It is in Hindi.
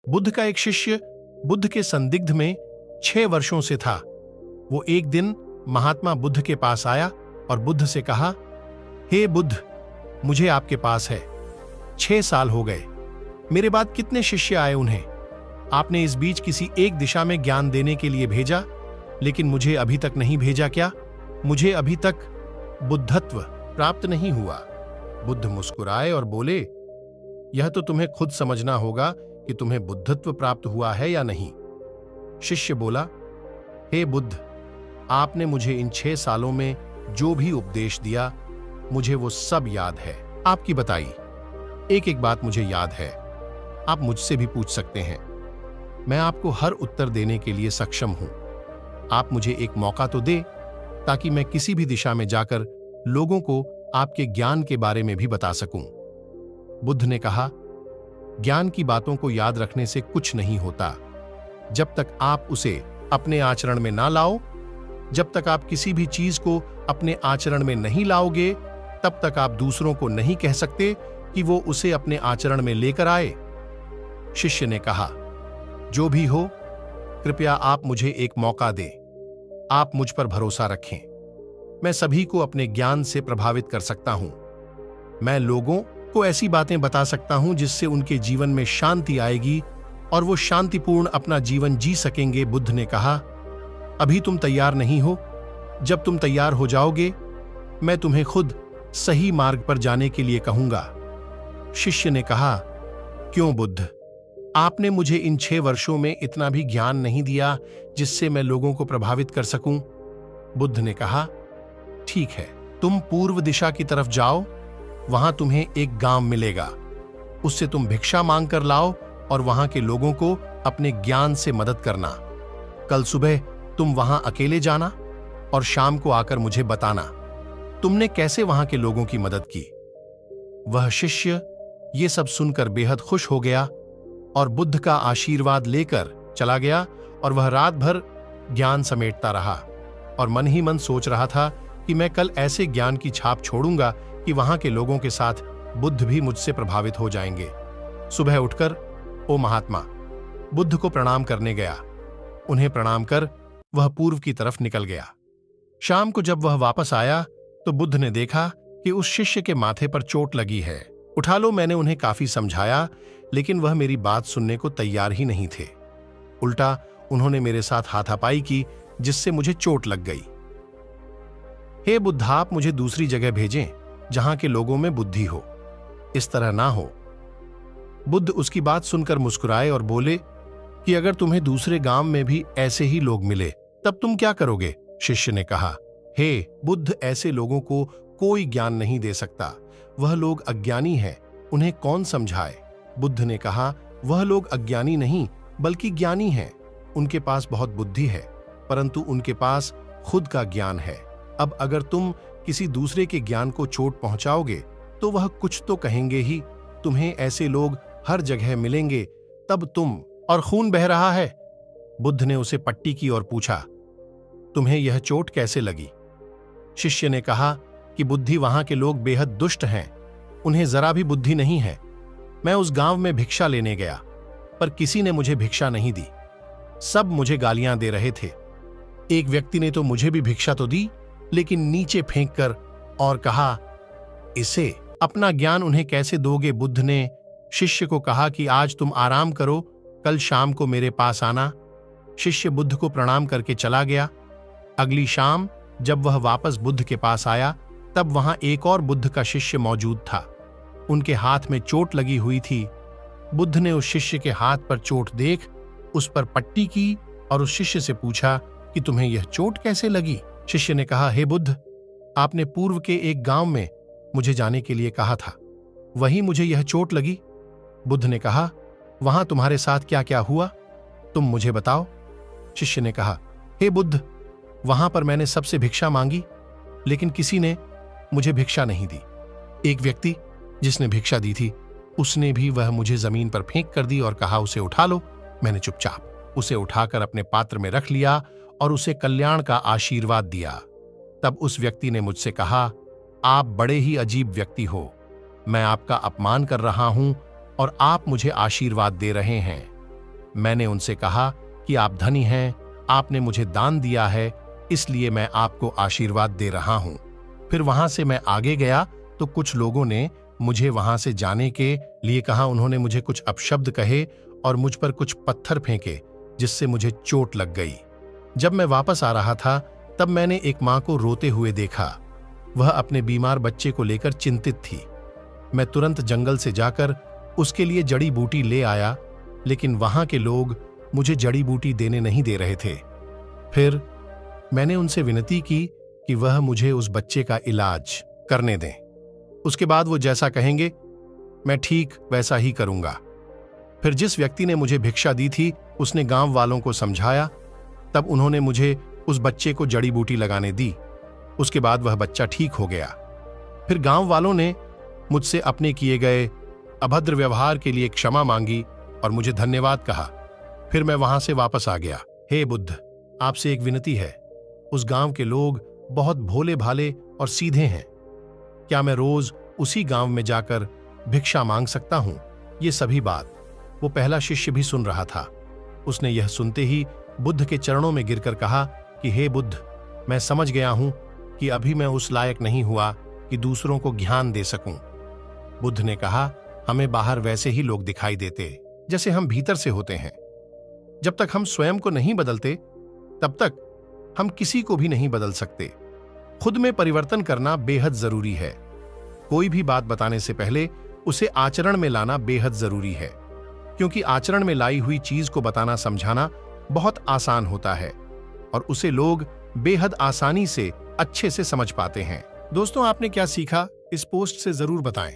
बुद्ध का एक शिष्य बुद्ध के संदिग्ध में 6 वर्षों से था। वो एक दिन महात्मा बुद्ध के पास आया और बुद्ध से कहा, हे बुद्ध, मुझे आपके पास है। 6 साल हो गए। मेरे बाद कितने शिष्य आए उन्हें। आपने इस बीच किसी एक दिशा में ज्ञान देने के लिए भेजा, लेकिन मुझे अभी तक नहीं भेजा क्या? मुझे अभी तक बुद्धत्व प्राप्त नहीं हुआ। बुद्ध मुस्कुराए और बोले, यह तो तुम्हें खुद समझना होगा कि तुम्हें बुद्धत्व प्राप्त हुआ है या नहीं। शिष्य बोला, हे बुद्ध, आपने मुझे इन 6 सालों में जो भी उपदेश दिया, मुझे वो सब याद है। आपकी बताई एक एक बात मुझे याद है। आप मुझसे भी पूछ सकते हैं। मैं आपको हर उत्तर देने के लिए सक्षम हूं। आप मुझे एक मौका तो दे, ताकि मैं किसी भी दिशा में जाकर लोगों को आपके ज्ञान के बारे में भी बता सकूं। बुद्ध ने कहा, ज्ञान की बातों को याद रखने से कुछ नहीं होता। जब तक आप उसे अपने आचरण में ना लाओ, जब तक आप किसी भी चीज को अपने आचरण में नहीं लाओगे, तब तक आप दूसरों को नहीं कह सकते कि वो उसे अपने आचरण में लेकर आए। शिष्य ने कहा, जो भी हो, कृपया आप मुझे एक मौका दें। आप मुझ पर भरोसा रखें। मैं सभी को अपने ज्ञान से प्रभावित कर सकता हूं। मैं लोगों को ऐसी बातें बता सकता हूं जिससे उनके जीवन में शांति आएगी और वो शांतिपूर्ण अपना जीवन जी सकेंगे। बुद्ध ने कहा, अभी तुम तैयार नहीं हो। जब तुम तैयार हो जाओगे, मैं तुम्हें खुद सही मार्ग पर जाने के लिए कहूंगा। शिष्य ने कहा, क्यों बुद्ध? आपने मुझे इन 6 वर्षों में इतना भी ज्ञान नहीं दिया जिससे मैं लोगों को प्रभावित कर सकूं। बुद्ध ने कहा, ठीक है, तुम पूर्व दिशा की तरफ जाओ। वहां तुम्हें एक गांव मिलेगा। उससे तुम भिक्षा मांग कर लाओ और वहां के लोगों को अपने ज्ञान से मदद करना। कल सुबह तुम वहां अकेले जाना और शाम को आकर मुझे बताना तुमने कैसे वहां के लोगों की मदद की। वह शिष्य ये सब सुनकर बेहद खुश हो गया और बुद्ध का आशीर्वाद लेकर चला गया। और वह रात भर ज्ञान समेटता रहा और मन ही मन सोच रहा था कि मैं कल ऐसे ज्ञान की छाप छोड़ूंगा कि वहां के लोगों के साथ बुद्ध भी मुझसे प्रभावित हो जाएंगे। सुबह उठकर ओ महात्मा बुद्ध को प्रणाम करने गया। उन्हें प्रणाम कर वह पूर्व की तरफ निकल गया। शाम को जब वह वापस आया तो बुद्ध ने देखा कि उस शिष्य के माथे पर चोट लगी है। उठा लो, मैंने उन्हें काफी समझाया, लेकिन वह मेरी बात सुनने को तैयार ही नहीं थे। उल्टा उन्होंने मेरे साथ हाथापाई की, जिससे मुझे चोट लग गई। हे बुद्ध, आप मुझे दूसरी जगह भेजें जहां के लोगों में बुद्धि हो। इस तरह ना हो। बुद्ध उसकी बात सुनकर मुस्कुराए और बोले कि अगर तुम्हें दूसरे गांव में भी ऐसे ही लोग मिले तब तुम क्या करोगे? शिष्य ने कहा, हे बुद्ध, ऐसे लोगों को कोई ज्ञान नहीं दे सकता। वह लोग अज्ञानी हैं, उन्हें कौन समझाए? बुद्ध ने कहा, वह लोग अज्ञानी नहीं बल्कि ज्ञानी हैं। उनके पास बहुत बुद्धि है, परंतु उनके पास खुद का ज्ञान है। अब अगर तुम किसी दूसरे के ज्ञान को चोट पहुंचाओगे तो वह कुछ तो कहेंगे ही। तुम्हें ऐसे लोग हर जगह मिलेंगे, तब तुम और खून बह रहा है। बुद्ध ने उसे पट्टी की और पूछा, तुम्हें यह चोट कैसे लगी? शिष्य ने कहा कि बुद्धि वहां के लोग बेहद दुष्ट हैं, उन्हें जरा भी बुद्धि नहीं है। मैं उस गांव में भिक्षा लेने गया, पर किसी ने मुझे भिक्षा नहीं दी। सब मुझे गालियां दे रहे थे। एक व्यक्ति ने तो मुझे भी भिक्षा तो दी, लेकिन नीचे फेंक कर और कहा, इसे अपना ज्ञान उन्हें कैसे दोगे? बुद्ध ने शिष्य को कहा कि आज तुम आराम करो, कल शाम को मेरे पास आना। शिष्य बुद्ध को प्रणाम करके चला गया। अगली शाम जब वह वापस बुद्ध के पास आया, तब वहां एक और बुद्ध का शिष्य मौजूद था। उनके हाथ में चोट लगी हुई थी। बुद्ध ने उस शिष्य के हाथ पर चोट देख उस पर पट्टी की और उस शिष्य से पूछा कि तुम्हें यह चोट कैसे लगी? शिष्य ने कहा, हे बुद्ध, आपने पूर्व के एक गांव में मुझे जाने के लिए कहा था, वहीं मुझे यह चोट लगी। बुद्ध ने कहा, वहां तुम्हारे साथ क्या क्या हुआ, तुम मुझे बताओ। शिष्य ने कहा, हे बुद्ध, वहां पर मैंने सबसे भिक्षा मांगी, लेकिन किसी ने मुझे भिक्षा नहीं दी। एक व्यक्ति जिसने भिक्षा दी थी, उसने भी वह मुझे जमीन पर फेंक कर दी और कहा, उसे उठा लो। मैंने चुपचाप उसे उठाकर अपने पात्र में रख लिया और उसे कल्याण का आशीर्वाद दिया। तब उस व्यक्ति ने मुझसे कहा, आप बड़े ही अजीब व्यक्ति हो। मैं आपका अपमान कर रहा हूं और आप मुझे आशीर्वाद दे रहे हैं। मैंने उनसे कहा कि आप धनी हैं, आपने मुझे दान दिया है, इसलिए मैं आपको आशीर्वाद दे रहा हूं। फिर वहां से मैं आगे गया तो कुछ लोगों ने मुझे वहां से जाने के लिए कहा। उन्होंने मुझे कुछ अपशब्द कहे और मुझ पर कुछ पत्थर फेंके, जिससे मुझे चोट लग गई। जब मैं वापस आ रहा था तब मैंने एक मां को रोते हुए देखा। वह अपने बीमार बच्चे को लेकर चिंतित थी। मैं तुरंत जंगल से जाकर उसके लिए जड़ी बूटी ले आया, लेकिन वहां के लोग मुझे जड़ी बूटी देने नहीं दे रहे थे। फिर मैंने उनसे विनती की कि वह मुझे उस बच्चे का इलाज करने दें। उसके बाद वो जैसा कहेंगे मैं ठीक वैसा ही करूंगा। फिर जिस व्यक्ति ने मुझे भिक्षा दी थी उसने गांव वालों को समझाया, तब उन्होंने मुझे उस बच्चे को जड़ी बूटी लगाने दी। उसके बाद वह बच्चा ठीक हो गया। फिर गांव वालों ने मुझसे अपने किए गए अभद्र व्यवहार के लिए क्षमा मांगी और मुझे धन्यवाद कहा। फिर मैं वहां से वापस आ गया। हे बुद्ध, आपसे एक विनती है। उस गांव के लोग बहुत भोले भाले और सीधे हैं। क्या मैं रोज उसी गांव में जाकर भिक्षा मांग सकता हूं? ये सभी बात वो पहला शिष्य भी सुन रहा था। उसने यह सुनते ही बुद्ध के चरणों में गिरकर कहा कि हे बुद्ध, मैं समझ गया हूं कि अभी मैं उस लायक नहीं हुआ कि दूसरों को ज्ञान दे सकूं। बुद्ध ने कहा, हमें बाहर वैसे ही लोग दिखाई देते जैसे हम भीतर से होते हैं। जब तक हम स्वयं को नहीं बदलते तब तक हम किसी को भी नहीं बदल सकते। खुद में परिवर्तन करना बेहद जरूरी है। कोई भी बात बताने से पहले उसे आचरण में लाना बेहद जरूरी है, क्योंकि आचरण में लाई हुई चीज को बताना समझाना बहुत आसान होता है और उसे लोग बेहद आसानी से अच्छे से समझ पाते हैं। दोस्तों, आपने क्या सीखा इस पोस्ट से जरूर बताएं।